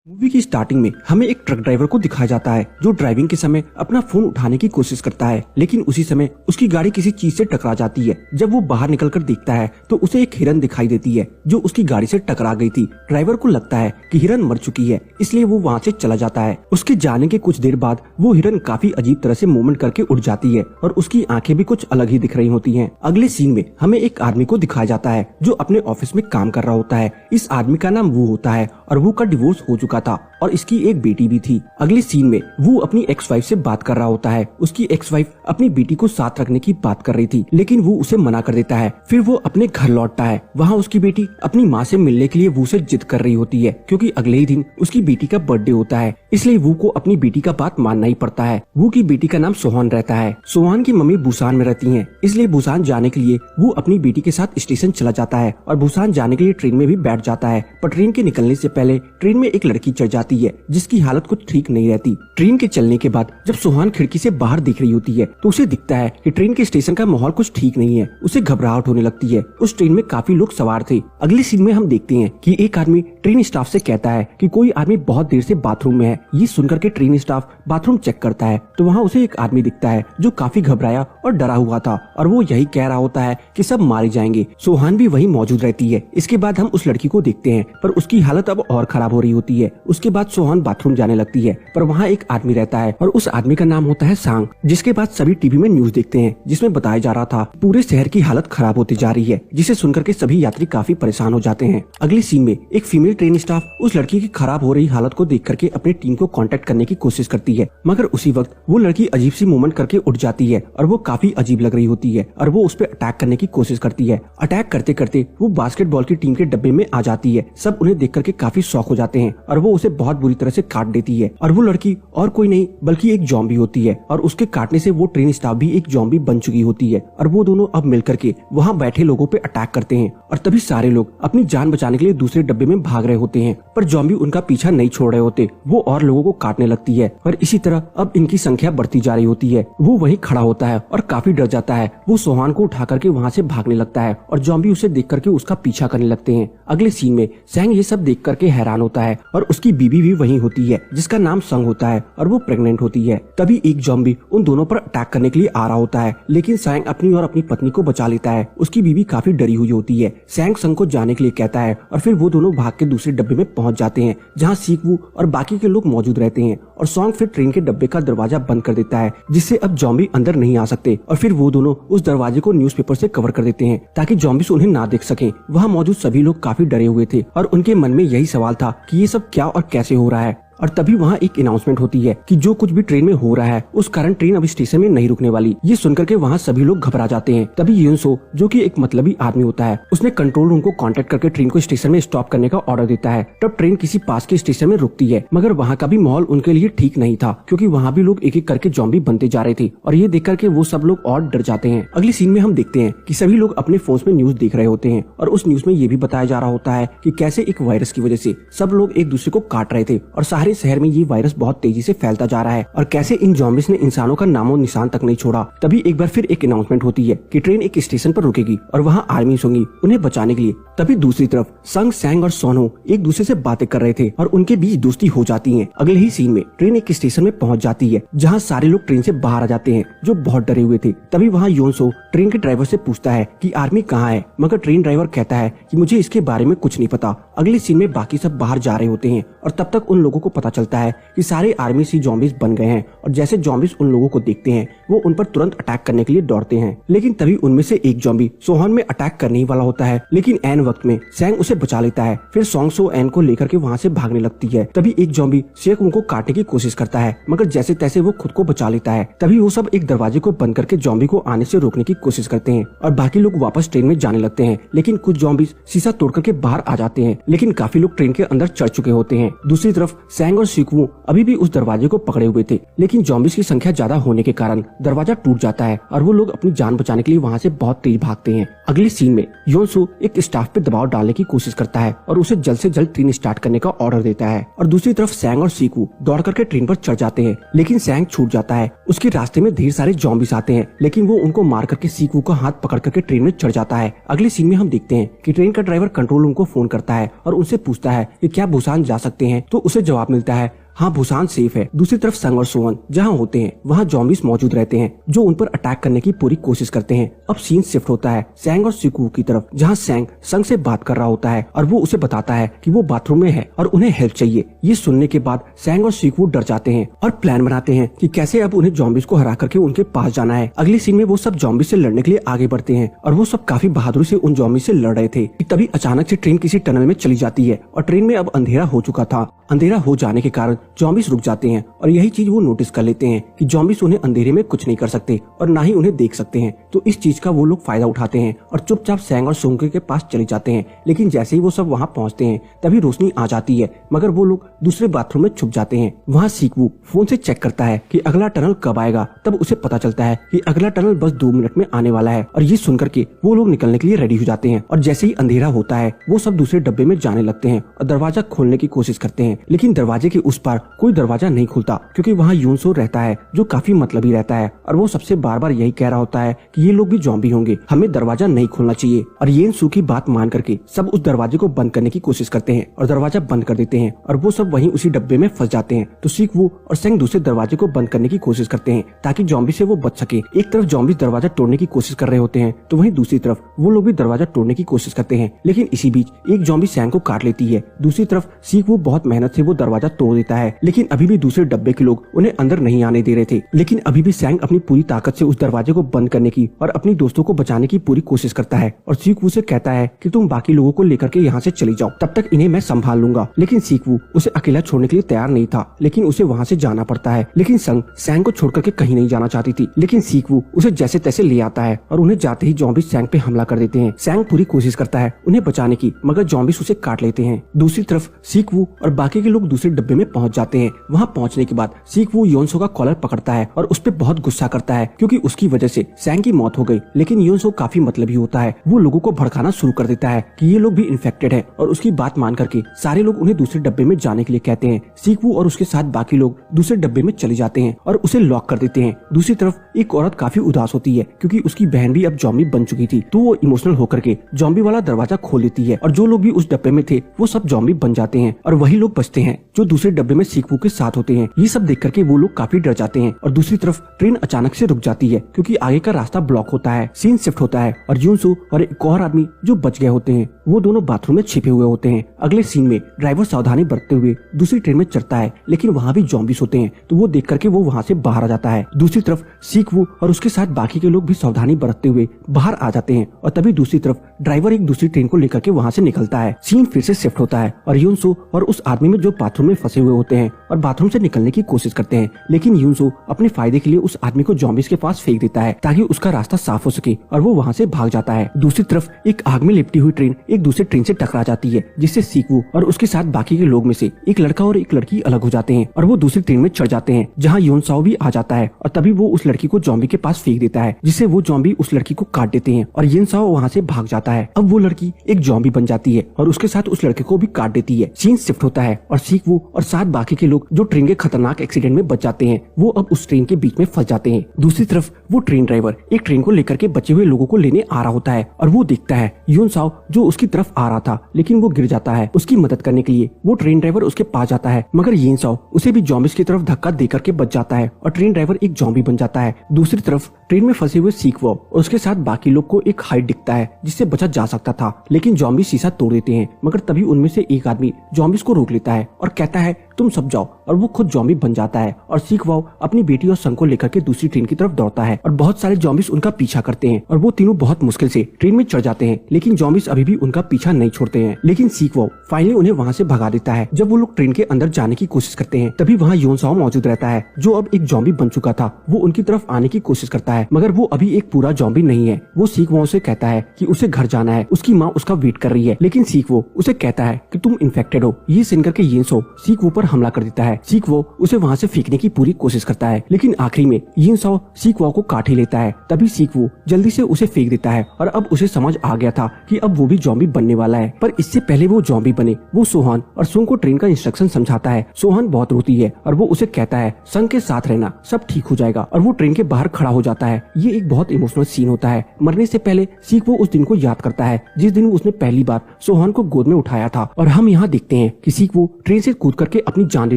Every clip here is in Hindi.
मूवी की स्टार्टिंग में हमें एक ट्रक ड्राइवर को दिखाया जाता है जो ड्राइविंग के समय अपना फोन उठाने की कोशिश करता है, लेकिन उसी समय उसकी गाड़ी किसी चीज से टकरा जाती है। जब वो बाहर निकलकर देखता है तो उसे एक हिरन दिखाई देती है जो उसकी गाड़ी से टकरा गई थी। ड्राइवर को लगता है कि हिरन मर चुकी है, इसलिए वो वहाँ से चला जाता है। उसके जाने के कुछ देर बाद वो हिरन काफी अजीब तरह से मूवमेंट करके उड़ जाती है और उसकी आंखें भी कुछ अलग ही दिख रही होती हैं। अगले सीन में हमें एक आदमी को दिखाया जाता है जो अपने ऑफिस में काम कर रहा होता है। इस आदमी का नाम वू होता है और वू का डिवोर्स हो चुका था और इसकी एक बेटी भी थी। अगले सीन में वो अपनी एक्स वाइफ से बात कर रहा होता है। उसकी एक्स वाइफ अपनी बेटी को साथ रखने की बात कर रही थी, लेकिन वो उसे मना कर देता है। फिर वो अपने घर लौटता है। वहाँ उसकी बेटी अपनी माँ से मिलने के लिए वो से जिद कर रही होती है, क्योंकि अगले ही दिन उसकी बेटी का बर्थडे होता है। इसलिए वो को अपनी बेटी का बात मानना ही पड़ता है। वो की बेटी का नाम सोहान रहता है। सोहान की मम्मी बुसान में रहती है, इसलिए बुसान जाने के लिए वो अपनी बेटी के साथ स्टेशन चला जाता है और बुसान जाने के लिए ट्रेन में भी बैठ जाता है। पर ट्रेन के निकलने से पहले ट्रेन में एक लड़की चढ़ जाती है जिसकी हालत कुछ ठीक नहीं रहती। ट्रेन के चलने के बाद जब सोहान खिड़की से बाहर देख रही होती है तो उसे दिखता है कि ट्रेन के स्टेशन का माहौल कुछ ठीक नहीं है। उसे घबराहट होने लगती है। उस ट्रेन में काफी लोग सवार थे। अगले सीन में हम देखते हैं कि एक आदमी ट्रेन स्टाफ से कहता है कि कोई आदमी बहुत देर से बाथरूम में है। ये सुनकर के ट्रेन स्टाफ बाथरूम चेक करता है तो वहाँ उसे एक आदमी दिखता है जो काफी घबराया और डरा हुआ था और वो यही कह रहा होता है कि सब मारे जाएंगे। सोहान भी वहीं मौजूद रहती है। इसके बाद हम उस लड़की को देखते हैं पर उसकी हालत अब और खराब हो रही होती है। उसके बाद सोहान बाथरूम जाने लगती है पर वहाँ एक आदमी रहता है और उस आदमी का नाम होता है सांग। जिसके बाद सभी टीवी में न्यूज देखते हैं जिसमें बताया जा रहा था पूरे शहर की हालत खराब होती जा रही है, जिसे सुनकर के सभी यात्री काफी परेशान हो जाते हैं। अगले सीन में एक फीमेल ट्रेन स्टाफ उस लड़की की खराब हो रही हालत को देख करके अपनी टीम को कांटेक्ट करने की कोशिश करती है, मगर उसी वक्त वो लड़की अजीब सी मूवमेंट करके उठ जाती है और वो काफी अजीब लग रही होती है और वो उस पर अटैक करने की कोशिश करती है। अटैक करते करते वो बास्केटबॉल की टीम के डब्बे में आ जाती है। सब उन्हें देख करके काफी शॉक हो जाते हैं और वो उसे बहुत बुरी तरह से काट देती है और वो लड़की और कोई नहीं बल्कि एक ज़ॉम्बी होती है और उसके काटने से वो ट्रेन स्टाफ भी एक ज़ॉम्बी बन चुकी होती है और वो दोनों अब मिलकर के वहाँ बैठे लोगों पे अटैक करते हैं और तभी सारे लोग अपनी जान बचाने के लिए दूसरे डब्बे में भाग रहे होते हैं, पर ज़ॉम्बी उनका पीछा नहीं छोड़ रहे होते। वो और लोगों को काटने लगती है और इसी तरह अब इनकी संख्या बढ़ती जा रही होती है। वो वहीं खड़ा होता है और काफी डर जाता है। वो सोहान को उठा करके वहाँ से भागने लगता है और ज़ॉम्बी उसे देख करके उसका पीछा करने लगते हैं। अगले सीन में सैंग ये सब देख करके हैरान होता है और उसकी बीबी भी वहीं होती है जिसका नाम संग होता है और वो प्रेग्नेंट होती है। तभी एक ज़ॉम्बी उन दोनों पर अटैक करने के लिए आ रहा होता है, लेकिन सैंग अपनी और अपनी पत्नी को बचा लेता है। उसकी बीबी काफी डरी हुई होती है। सैंग संग को जाने के लिए कहता है और फिर वो दोनों भाग के दूसरे डब्बे में पहुंच जाते हैं जहां सीकवू और बाकी के लोग मौजूद रहते हैं और सॉन्ग फिर ट्रेन के डब्बे का दरवाजा बंद कर देता है जिससे अब ज़ॉम्बी अंदर नहीं आ सकते और फिर वो दोनों उस दरवाजे को न्यूज़पेपर से कवर कर देते हैं ताकि ज़ॉम्बीज़ उन्हें ना देख सकें। वहाँ मौजूद सभी लोग काफी डरे हुए थे और उनके मन में यही सवाल था कि ये सब क्या और कैसे हो रहा है। और तभी वहाँ एक अनाउंसमेंट होती है कि जो कुछ भी ट्रेन में हो रहा है उस कारण ट्रेन अब स्टेशन में नहीं रुकने वाली। ये सुनकर के वहाँ सभी लोग घबरा जाते हैं। तभी यूनसो जो कि एक मतलबी आदमी होता है उसने कंट्रोल रूम को कांटेक्ट करके ट्रेन को स्टेशन में स्टॉप करने का ऑर्डर देता है। तब ट्रेन किसी पास के स्टेशन में रुकती है, मगर वहाँ का भी माहौल उनके लिए ठीक नहीं था क्योंकि वहाँ भी लोग एक एक करके ज़ॉम्बी बनते जा रहे थे और ये देख करके वो सब लोग और डर जाते हैं। अगली सीन में हम देखते हैं कि सभी लोग अपने फोन में न्यूज देख रहे होते हैं और उस न्यूज में ये भी बताया जा रहा होता है कि कैसे एक वायरस की वजह से सब लोग एक दूसरे को काट रहे थे और सारे शहर में ये वायरस बहुत तेजी से फैलता जा रहा है और कैसे इन ज़ॉम्बीज़ ने इंसानों का नामो निशान तक नहीं छोड़ा। तभी एक बार फिर एक अनाउंसमेंट होती है कि ट्रेन एक स्टेशन पर रुकेगी और वहाँ आर्मीज होंगी उन्हें बचाने के लिए। तभी दूसरी तरफ संग, सैंग और सोनो एक दूसरे से बातें कर रहे थे और उनके बीच दोस्ती हो जाती है। अगले ही सीन में ट्रेन एक स्टेशन में पहुंच जाती है जहाँ सारे लोग ट्रेन से बाहर आ जाते हैं जो बहुत डरे हुए थे। तभी वहाँ योनसो ट्रेन के ड्राइवर से पूछता है कि आर्मी कहाँ है, मगर ट्रेन ड्राइवर कहता है कि मुझे इसके बारे में कुछ नहीं पता। अगले सीन में बाकी सब बाहर जा रहे होते हैं और तब तक उन लोगों को पता चलता है कि सारे आर्मी सी ज़ॉम्बीज़ बन गए हैं और जैसे ज़ॉम्बीज़ उन लोगों को देखते हैं वो उन पर तुरंत अटैक करने के लिए दौड़ते हैं। लेकिन तभी उनमें से एक ज़ॉम्बी सोहान में अटैक करने ही वाला होता है, लेकिन एन वक्त में सैंग उसे बचा लेता है। फिर सॉन्ग सो एन को लेकर के वहाँ से भागने लगती है। तभी एक ज़ॉम्बी शेख उनको काटने की कोशिश करता है, मगर जैसे तैसे वो खुद को बचा लेता है। तभी वो सब एक दरवाजे को बंद करके ज़ॉम्बी को आने से रोकने की कोशिश करते हैं और बाकी लोग वापस ट्रेन में जाने लगते हैं। लेकिन कुछ ज़ॉम्बीज़ शीशा तोड़ करके बाहर आ जाते हैं, लेकिन काफी लोग ट्रेन के अंदर चढ़ चुके होते हैं। दूसरी तरफ सैंग सैंग और सीकवू अभी भी उस दरवाजे को पकड़े हुए थे, लेकिन जॉम्बिस की संख्या ज्यादा होने के कारण दरवाजा टूट जाता है और वो लोग अपनी जान बचाने के लिए वहाँ से बहुत तेज भागते हैं। अगली सीन में योनसू एक स्टाफ पे दबाव डालने की कोशिश करता है और उसे जल्द से जल्द ट्रेन स्टार्ट करने का ऑर्डर देता है, और दूसरी तरफ सैंग और सीकवू दौड़ करके ट्रेन पर चढ़ जाते हैं, लेकिन सैंग छूट जाता है। उसके रास्ते में ढेर सारे जॉम्बिस आते हैं, लेकिन वो उनको मार करके सीकवू का हाथ पकड़ करके ट्रेन में चढ़ जाता है। अगले सीन में हम देखते हैं कि ट्रेन का ड्राइवर कंट्रोल रूम को फोन करता है और उनसे पूछता है कि क्या बुसान जा सकते हैं, तो उसे जवाब मिलता है हाँ बुसान सेफ है। दूसरी तरफ संग और सोवन जहाँ होते हैं वहाँ जॉम्बिस मौजूद रहते हैं जो उन पर अटैक करने की पूरी कोशिश करते हैं। अब सीन शिफ्ट होता है सैंग और सीकवू की तरफ, जहाँ सैंग संग से बात कर रहा होता है और वो उसे बताता है कि वो बाथरूम में है और उन्हें हेल्प चाहिए। ये सुनने के बाद सैंग और सीकवू डर जाते हैं और प्लान बनाते हैं कि कैसे अब उन्हें जॉम्बिस को हरा करके उनके पास जाना है। अगले सीन में वो सब जॉम्बिस से लड़ने के लिए आगे बढ़ते हैं और वो सब काफी बहादुरी से उन जॉम्बिस से लड़ रहे थे। तभी अचानक से ट्रेन किसी टनल में चली जाती है और ट्रेन में अब अंधेरा हो चुका था। अंधेरा हो जाने के कारण जॉम्बिस रुक जाते हैं और यही चीज वो नोटिस कर लेते हैं कि जॉम्बिस उन्हें अंधेरे में कुछ नहीं कर सकते और ना ही उन्हें देख सकते हैं। तो इस चीज का वो लोग फायदा उठाते हैं और चुपचाप सैंग और सोंगे के पास चले जाते हैं। लेकिन जैसे ही वो सब वहाँ पहुँचते हैं तभी रोशनी आ जाती है, मगर वो लोग दूसरे बाथरूम में छुप जाते हैं। वहाँ सीकवू फोन से चेक करता है कि अगला टनल कब आएगा। तब उसे पता चलता है कि अगला टनल बस 2 मिनट में आने वाला है, और ये सुनकर के वो लोग निकलने के लिए रेडी हो जाते हैं। और जैसे ही अंधेरा होता है वो सब दूसरे डब्बे में जाने लगते हैं और दरवाजा खोलने की कोशिश करते हैं, लेकिन दरवाजे के उस पार कोई दरवाजा नहीं खुलता क्योंकि वहाँ यूनसो रहता है जो काफी मतलबी रहता है और वो सबसे बार बार यही कह रहा होता है कि ये लोग भी जॉम्बी होंगे, हमें दरवाजा नहीं खोलना चाहिए। और येनसू की बात मान करके सब उस दरवाजे को बंद करने की कोशिश करते हैं और दरवाजा बंद कर देते हैं और वो सब वहीं उसी डब्बे में फंस जाते हैं। तो सीकवू और सेंग दूसरे दरवाजे को बंद करने की कोशिश करते हैं ताकि जॉम्बी से वो बच सके। एक तरफ जॉम्बी दरवाजा तोड़ने की कोशिश कर रहे होते हैं तो वहीं दूसरी तरफ वो लोग भी दरवाजा तोड़ने की कोशिश करते हैं, लेकिन इसी बीच एक जॉम्बी सेंग को काट लेती है। दूसरी तरफ सीकवू बहुत मेहनत से वो दरवाजा तोड़ देता है, लेकिन अभी भी दूसरे डब्बे के लोग उन्हें अंदर नहीं आने दे रहे थे। लेकिन अभी भी सैंग अपनी पूरी ताकत से उस दरवाजे को बंद करने की और अपनी दोस्तों को बचाने की पूरी कोशिश करता है और सीकवू से कहता है कि तुम बाकी लोगों को लेकर के यहाँ से चली जाओ, तब तक इन्हें मैं संभाल लूंगा। लेकिन सीकवू उसे अकेला छोड़ने के लिए तैयार नहीं था, लेकिन उसे वहाँ से जाना पड़ता है। लेकिन संग सैंग को छोड़ करके कहीं नहीं जाना चाहती थी, लेकिन सीकवू उसे जैसे तैसे ले आता है और उन्हें जाते ही जॉम्बिस सैंग पे हमला कर देते हैं। सैंग पूरी कोशिश करता है उन्हें बचाने की, मगर जॉम्बिस उसे काट लेते हैं। दूसरी तरफ सीकवू और बाकी के लोग दूसरे डब्बे में पहुंच जाते हैं। वहाँ पहुंचने के बाद सीकवू योनसो का कॉलर पकड़ता है और उस पर बहुत गुस्सा करता है क्योंकि उसकी वजह से सैंग की मौत हो गई। लेकिन योनसो काफी मतलबी होता है, वो लोगों को भड़काना शुरू कर देता है कि ये लोग भी इन्फेक्टेड है और उसकी बात मान करके सारे लोग उन्हें दूसरे डब्बे में जाने के लिए कहते हैं। सीकवू और उसके साथ बाकी लोग दूसरे डब्बे में चले जाते हैं और उसे लॉक कर देते हैं। दूसरी तरफ एक औरत काफी उदास होती है क्योंकि उसकी बहन भी अब जॉम्बी बन चुकी थी, तो वो इमोशनल होकर के जॉम्बी वाला दरवाजा खोल देती है और जो लोग भी उस डब्बे में थे वो सब जॉम्बी बन जाते हैं और वही लोग बचते हैं जो दूसरे डब्बे में सीकवू के साथ होते हैं। ये सब देख करके वो लोग काफी डर जाते हैं और दूसरी तरफ ट्रेन अचानक से रुक जाती है क्योंकि आगे का रास्ता ब्लॉक होता है। सीन शिफ्ट होता है और यूनसू और एक और आदमी जो बच गए होते हैं वो दोनों बाथरूम में छिपे हुए होते हैं। अगले सीन में ड्राइवर सावधानी बरतते हुए दूसरी ट्रेन में चढ़ता है, लेकिन वहाँ भी जॉम्बिस होते हैं तो वो देख करके वो वहाँ से बाहर आ जाता है। दूसरी तरफ सीकवू और उसके साथ बाकी के लोग भी सावधानी बरतते हुए बाहर आ जाते हैं और तभी दूसरी तरफ ड्राइवर एक दूसरी ट्रेन को लेकर के वहाँ से निकलता है। सीन फिर से शिफ्ट होता है और यूनसू और उस आदमी में जो बाथरूम में फंसे हुए होते हैं और बाथरूम से निकलने की कोशिश करते हैं, लेकिन यूनसू अपने फायदे के लिए उस आदमी को जॉम्बिस के पास फेंक देता है ताकि उसका रास्ता साफ हो सके और वो वहाँ से भाग जाता है। दूसरी तरफ एक आग में लिपटी हुई ट्रेन एक दूसरे ट्रेन से टकरा जाती है, जिससे सीकवू और उसके साथ बाकी के लोग में से एक लड़का और एक लड़की अलग हो जाते हैं और वो दूसरी ट्रेन में चढ़ जाते हैं जहाँ योनसाओ भी आ जाता है और तभी वो उस लड़की को जॉम्बी के पास फेंक देता है, जिससे वो जॉम्बी उस लड़की को काट देते हैं और योनसाओ वहाँ से भाग जाता है। अब वो लड़की एक जॉम्बी बन जाती है और उसके साथ उस लड़के को भी काट देती है। सीन शिफ्ट होता है और सीकवू और साथ बाकी के लोग जो ट्रेन के खतरनाक एक्सीडेंट में बच जाते हैं वो अब उस ट्रेन के बीच में फंस जाते हैं। दूसरी तरफ वो ट्रेन ड्राइवर एक ट्रेन को लेकर के बचे हुए लोगों को लेने आ रहा होता है और वो देखता है योनसाओ जो उसकी तरफ आ रहा था, लेकिन वो गिर जाता है। उसकी मदद करने के लिए वो ट्रेन ड्राइवर उसके पास जाता है, मगर योनसाओ उसे भी जॉम्बिस की तरफ धक्का देकर के बच जाता है और ट्रेन ड्राइवर एक जॉम्बी बन जाता है। दूसरी तरफ ट्रेन में फंसे हुए सीकवू और उसके साथ बाकी लोग को एक हाइट दिखता है जिससे बचा जा सकता था, लेकिन जॉम्बी शीशा तोड़ देते हैं। मगर तभी उनमें से एक आदमी जॉम्बिस को रोक लेता है और कहता है तुम सब जाओ, और वो खुद जॉम्बी बन जाता है और सीकवू अपनी बेटी और संग को लेकर के दूसरी ट्रेन की तरफ दौड़ता है और बहुत सारे जॉम्बिस उनका पीछा करते हैं और वो तीनों बहुत मुश्किल से ट्रेन में चढ़ जाते हैं, लेकिन जॉम्बिस अभी भी उनका पीछा नहीं छोड़ते हैं। लेकिन सीकवू फाइनली उन्हें वहाँ से भगा देता है। जब वो लोग ट्रेन के अंदर जाने की कोशिश करते हैं तभी वहाँ योनसाओ मौजूद रहता है जो अब एक जॉम्बी बन चुका था। वो उनकी तरफ आने की कोशिश करता है, मगर वो अभी एक पूरा जॉम्बी नहीं है। वो सीकवू से कहता है कि उसे घर जाना है, उसकी माँ उसका वेट कर रही है, लेकिन सीकवू उसे कहता है कि तुम इन्फेक्टेड हो। ये सुनकर के योनसाओ सीकवू पर हमला कर देता है। सीक्वो उसे वहाँ से फेंकने की पूरी कोशिश करता है, लेकिन आखिरी में यिन साओ सीक्वो को काट ही लेता है। तभी सीक्वो जल्दी से उसे फेंक देता है और अब उसे समझ आ गया था कि अब वो भी ज़ॉम्बी बनने वाला है। पर इससे पहले वो ज़ॉम्बी बने, वो सोहान और सुंग को ट्रेन का इंस्ट्रक्शन समझाता है। सोहान बहुत रोती है और वो उसे कहता है संग के साथ रहना, सब ठीक हो जाएगा, और वो ट्रेन के बाहर खड़ा हो जाता है। ये एक बहुत इमोशनल सीन होता है। मरने से पहले सीक्वो उस दिन को याद करता है जिस दिन उसने पहली बार सोहान को गोद में उठाया था, और हम यहाँ देखते हैं कि सीक्वो ट्रेन से कूद करके अपनी जान दे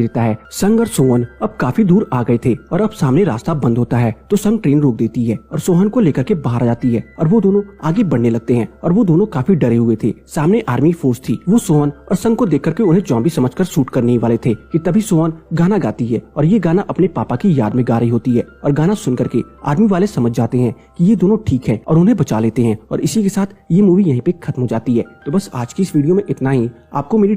देता है। संग और सोहान अब काफी दूर आ गए थे और अब सामने रास्ता बंद होता है, तो संग ट्रेन रोक देती है और सोहान को लेकर के बाहर आ जाती है और वो दोनों आगे बढ़ने लगते हैं। और वो दोनों काफी डरे हुए थे, सामने आर्मी फोर्स थी। वो सोहान और संग को देख करके उन्हें ज़ॉम्बी समझकर शूट करने ही वाले थे कि तभी सोहान गाना गाती है और ये गाना अपने पापा की याद में गा रही होती है। और गाना सुन करके आर्मी वाले समझ जाते हैं कि ये दोनों ठीक है और उन्हें बचा लेते हैं। और इसी के साथ ये मूवी यहीं पे खत्म हो जाती है। तो बस आज की इस वीडियो में इतना ही। आपको मेरी